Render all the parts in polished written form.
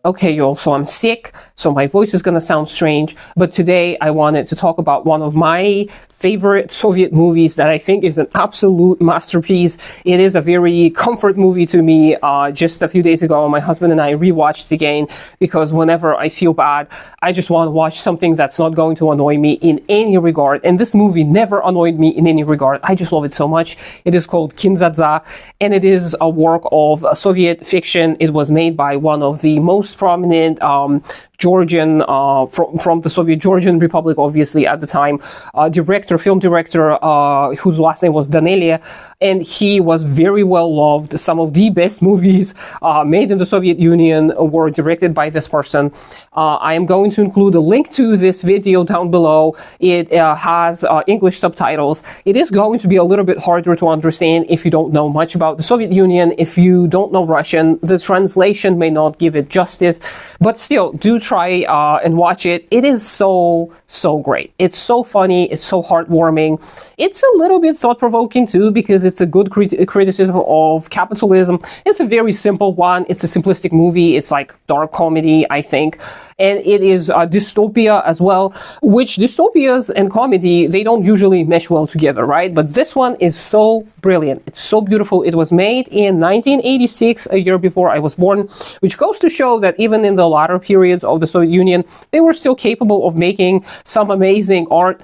Okay, y'all, so I'm sick, so my voice is gonna sound strange, but today I wanted to talk about one of my favorite Soviet movies that I think is an absolute masterpiece. It is a very comfort movie to me. Just a few days ago, my husband and I rewatched it again because whenever I feel bad, I just want to watch something that's not going to annoy me in any regard. And this movie never annoyed me in any regard. I just love it so much. It is called Kin-dza-dza, and it is a work of Soviet fiction. It was made by one of the most prominent Georgian, from the Soviet Georgian Republic, obviously, at the time, film director, whose last name was Danelia, and he was very well loved. Some of the best movies made in the Soviet Union were directed by this person. I am going to include a link to this video down below. It has English subtitles. It is going to be a little bit harder to understand if you don't know much about the Soviet Union. If you don't know Russian, the translation may not give it justice, but still, do try and watch it. It is so great. It's so funny. It's so heartwarming. It's a little bit thought-provoking too, because it's a good criticism of capitalism. It's a very simple one. It's a simplistic movie. It's like dark comedy, I think. And it is a dystopia as well, which dystopias and comedy, they don't usually mesh well together, right? But this one is so brilliant. It's so beautiful. It was made in 1986, a year before I was born, which goes to show that even in the latter periods of the Soviet Union, they were still capable of making some amazing art,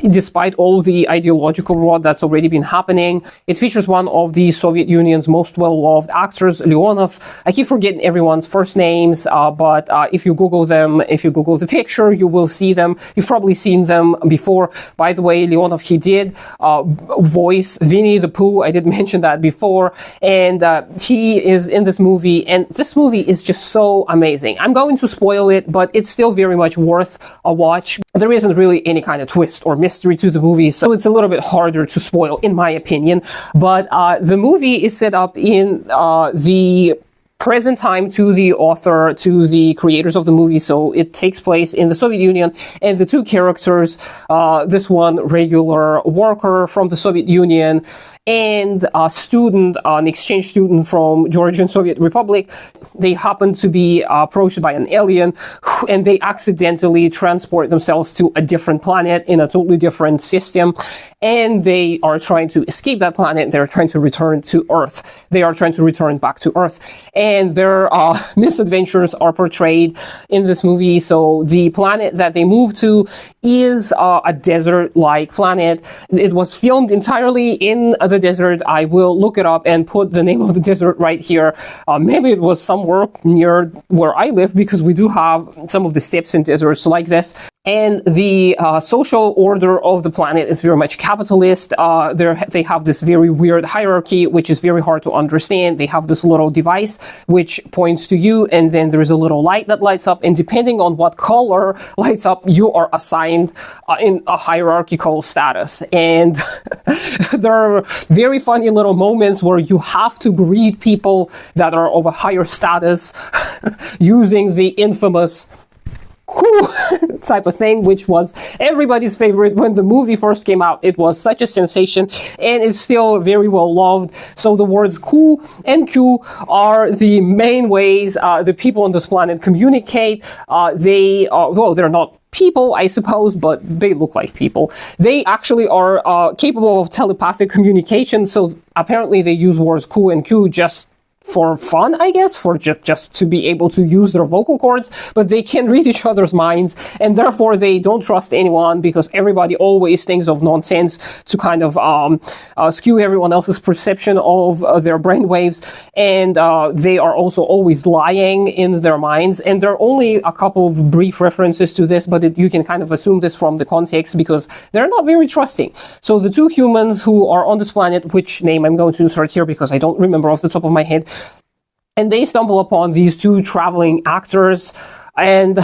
despite all the ideological rot that's already been happening. It features one of the Soviet Union's most well-loved actors, Leonov. I keep forgetting everyone's first names, but if you Google them, if you Google the picture, you will see them. You've probably seen them before. By the way, Leonov, he did voice Winnie the Pooh. I did mention that before. And he is in this movie, and this movie is just so amazing. I'm going to spoil it, but it's still very much worth a watch. There isn't really any kind of twist or mystery to the movie, so it's a little bit harder to spoil, in my opinion. But the movie is set up in the present time to the author, to the creators of the movie, so it takes place in the Soviet Union, and the two characters, this one regular worker from the Soviet Union and a student, an exchange student from Georgian Soviet Republic, they happen to be approached by an alien, and they accidentally transport themselves to a different planet in a totally different system, and they are trying to escape that planet. They're trying to return to Earth. They are trying to return back to Earth, and their misadventures are portrayed in this movie. So the planet that they move to is a desert-like planet. It was filmed entirely in the desert. I will look it up and put the name of the desert right here. Maybe it was somewhere near where I live, because we do have some of the steppes in deserts like this. And the social order of the planet is very much capitalist. They have this very weird hierarchy, which is very hard to understand. They have this little device which points to you, and then there is a little light that lights up, and depending on what color lights up, you are assigned in a hierarchical status. And there are very funny little moments where you have to greet people that are of a higher status using the infamous cool type of thing, which was everybody's favorite when the movie first came out. It was such a sensation, and it's still very well loved. So the words cool and Q are the main ways the people on this planet communicate. They are, well, they're not people, I suppose, but they look like people. They actually are capable of telepathic communication, so apparently they use words Q and Q just for fun, I guess, for just to be able to use their vocal cords, but they can read each other's minds, and therefore they don't trust anyone, because everybody always thinks of nonsense to kind of skew everyone else's perception of their brainwaves, and they are also always lying in their minds. And there are only a couple of brief references to this, but you can kind of assume this from the context, because they're not very trusting. So the two humans who are on this planet, which name I'm going to insert here because I don't remember off the top of my head, and they stumble upon these two traveling actors and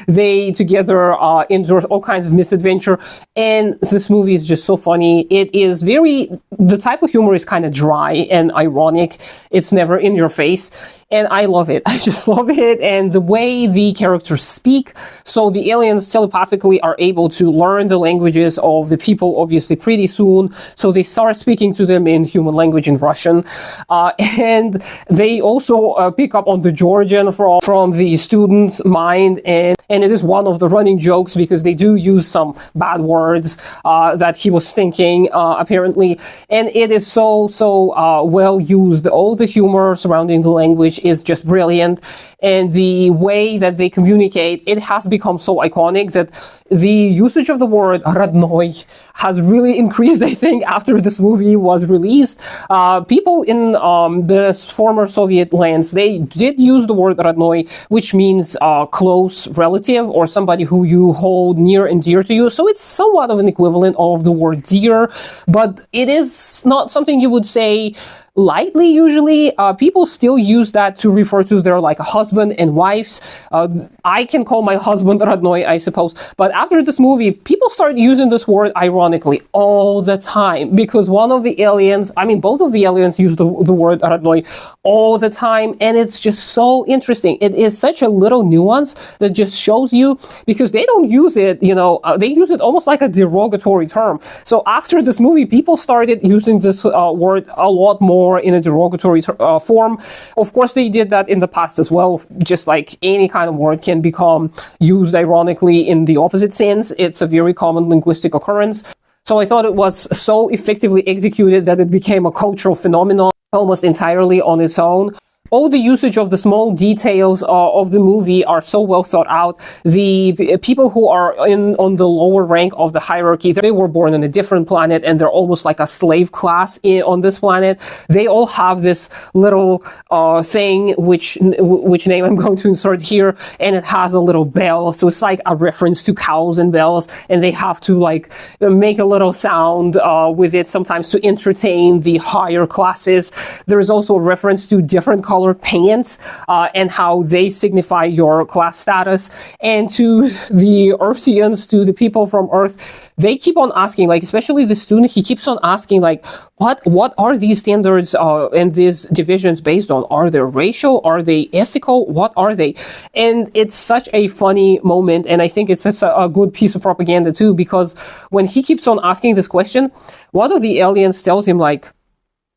they together endure all kinds of misadventure. And this movie is just so funny. It is the type of humor is kind of dry and ironic. It's never in your face, and I love it. I just love it. And the way the characters speak, so the aliens telepathically are able to learn the languages of the people obviously pretty soon, so they start speaking to them in human language, in Russian, and they also pick up on the Georgian from the student's mind, and it is one of the running jokes because they do use some bad words that he was thinking apparently, and it is so well used. All the humor surrounding the language is just brilliant, and the way that they communicate, it has become so iconic that the usage of the word родной has really increased, I think, after this movie was released. People in the former Soviet lands, they did use the word родной, which means close relative or somebody who you hold near and dear to you. So it's somewhat of an equivalent of the word dear, but it is not something you would say lightly. Usually people still use that to refer to their like husband and wives. I can call my husband родной, I suppose, but after this movie people start using this word ironically all the time, because one of the aliens, I mean both of the aliens use the word родной all the time, and it's just so interesting. It is such a little nuance that just shows you, because they don't use it, they use it almost like a derogatory term. So after this movie people started using this word a lot more in a derogatory form. Of course, they did that in the past as well, just like any kind of word can become used ironically in the opposite sense. It's a very common linguistic occurrence. So I thought it was so effectively executed that it became a cultural phenomenon almost entirely on its own. All the usage of the small details of the movie are so well thought out. The people who are on the lower rank of the hierarchy, they were born on a different planet and they're almost like a slave class on this planet. They all have this little thing, which name I'm going to insert here, and it has a little bell. So it's like a reference to cows and bells, and they have to like make a little sound with it sometimes to entertain the higher classes. There is also a reference to different color pants and how they signify your class status. And to the Earthians, to the people from Earth, they keep on asking, like especially the student, he keeps on asking like, what are these standards and these divisions based on? Are they racial? Are they ethical? What are they? And it's such a funny moment, and I think it's such a good piece of propaganda too, because when he keeps on asking this question, one of the aliens tells him like,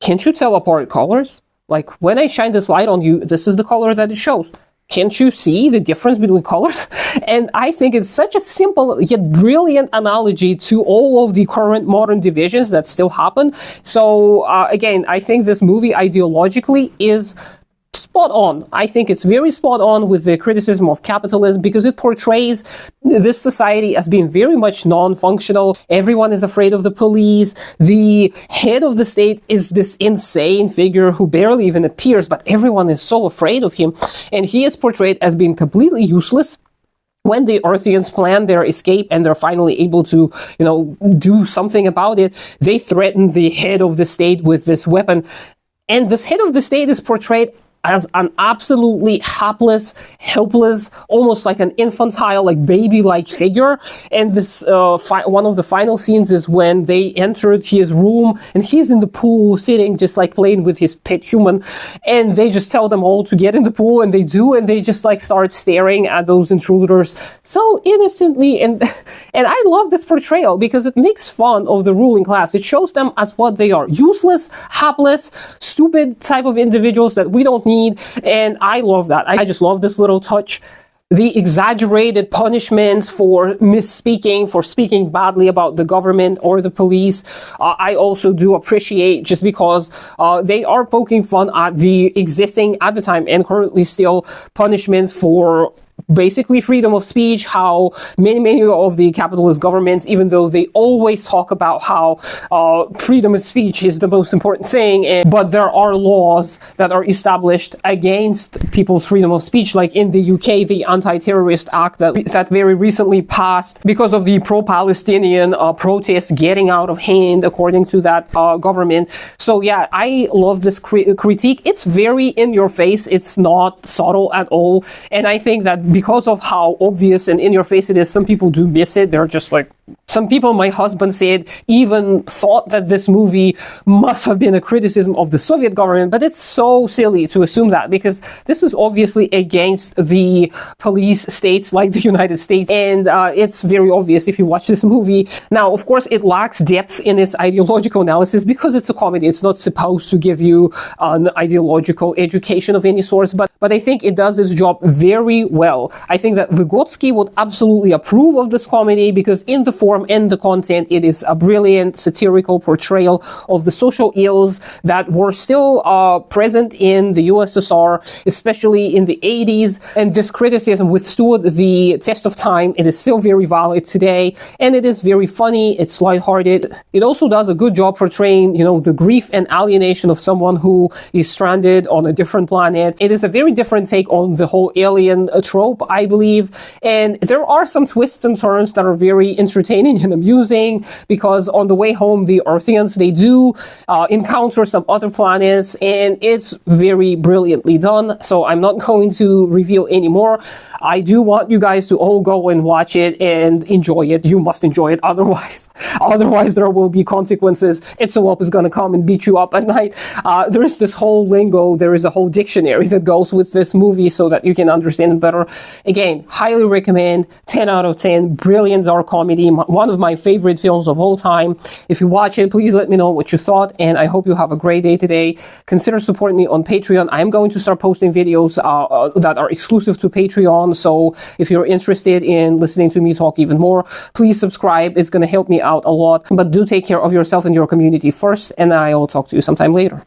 can't you tell apart colors? Like, when I shine this light on you, this is the color that it shows. Can't you see the difference between colors? And I think it's such a simple yet brilliant analogy to all of the current modern divisions that still happen. So again, I think this movie ideologically is spot on. I think it's very spot on with the criticism of capitalism, because it portrays this society as being very much non-functional. Everyone is afraid of the police. The head of the state is this insane figure who barely even appears, but everyone is so afraid of him. And he is portrayed as being completely useless. When the Earthians plan their escape and they're finally able to, do something about it, they threaten the head of the state with this weapon. And this head of the state is portrayed as an absolutely hapless, helpless, almost like an infantile, like baby-like figure. And this one of the final scenes is when they entered his room and he's in the pool sitting just like playing with his pet human, and they just tell them all to get in the pool, and they do, and they just like start staring at those intruders so innocently. And I love this portrayal because it makes fun of the ruling class. It shows them as what they are: useless, hapless, stupid type of individuals that we don't need. And I love that. I just love this little touch. The exaggerated punishments for misspeaking, for speaking badly about the government or the police, I also do appreciate, just because they are poking fun at the existing, at the time and currently still, punishments for basically freedom of speech. How many of the capitalist governments, even though they always talk about how freedom of speech is the most important thing, but there are laws that are established against people's freedom of speech, like in the UK, the Anti-Terrorist Act that very recently passed because of the pro-Palestinian protests getting out of hand, according to that government. So yeah, I love this critique. It's very in your face. It's not subtle at all. And I think that because of how obvious and in your face it is, some people do miss it. They're just like, some people, my husband said, even thought that this movie must have been a criticism of the Soviet government, but it's so silly to assume that, because this is obviously against the police states like the United States, and it's very obvious if you watch this movie. Now, of course, it lacks depth in its ideological analysis because it's a comedy. It's not supposed to give you an ideological education of any sort, but I think it does its job very well. I think that Vygotsky would absolutely approve of this comedy because in the form and the content, it is a brilliant satirical portrayal of the social ills that were still present in the USSR, especially in the 80s. And this criticism withstood the test of time. It is still very valid today, and it is very funny. It's lighthearted. It also does a good job portraying, you know, the grief and alienation of someone who is stranded on a different planet. It is a very different take on the whole alien trope, I believe. And there are some twists and turns that are very entertaining and amusing, because on the way home, the Earthians, they do encounter some other planets, and it's very brilliantly done. So I'm not going to reveal any more. I do want you guys to all go and watch it and enjoy it. You must enjoy it. Otherwise there will be consequences. Itzelop is going to come and beat you up at night. There is this whole lingo. There is a whole dictionary that goes with this movie so that you can understand it better. Again, highly recommend. 10 out of 10. Brilliant dark comedy. One of my favorite films of all time. If you watch it, please let me know what you thought, and I hope you have a great day today. Consider supporting me on Patreon. I'm going to start posting videos that are exclusive to Patreon, so if you're interested in listening to me talk even more, please subscribe. It's going to help me out a lot. But do take care of yourself and your community first, and I'll talk to you sometime later.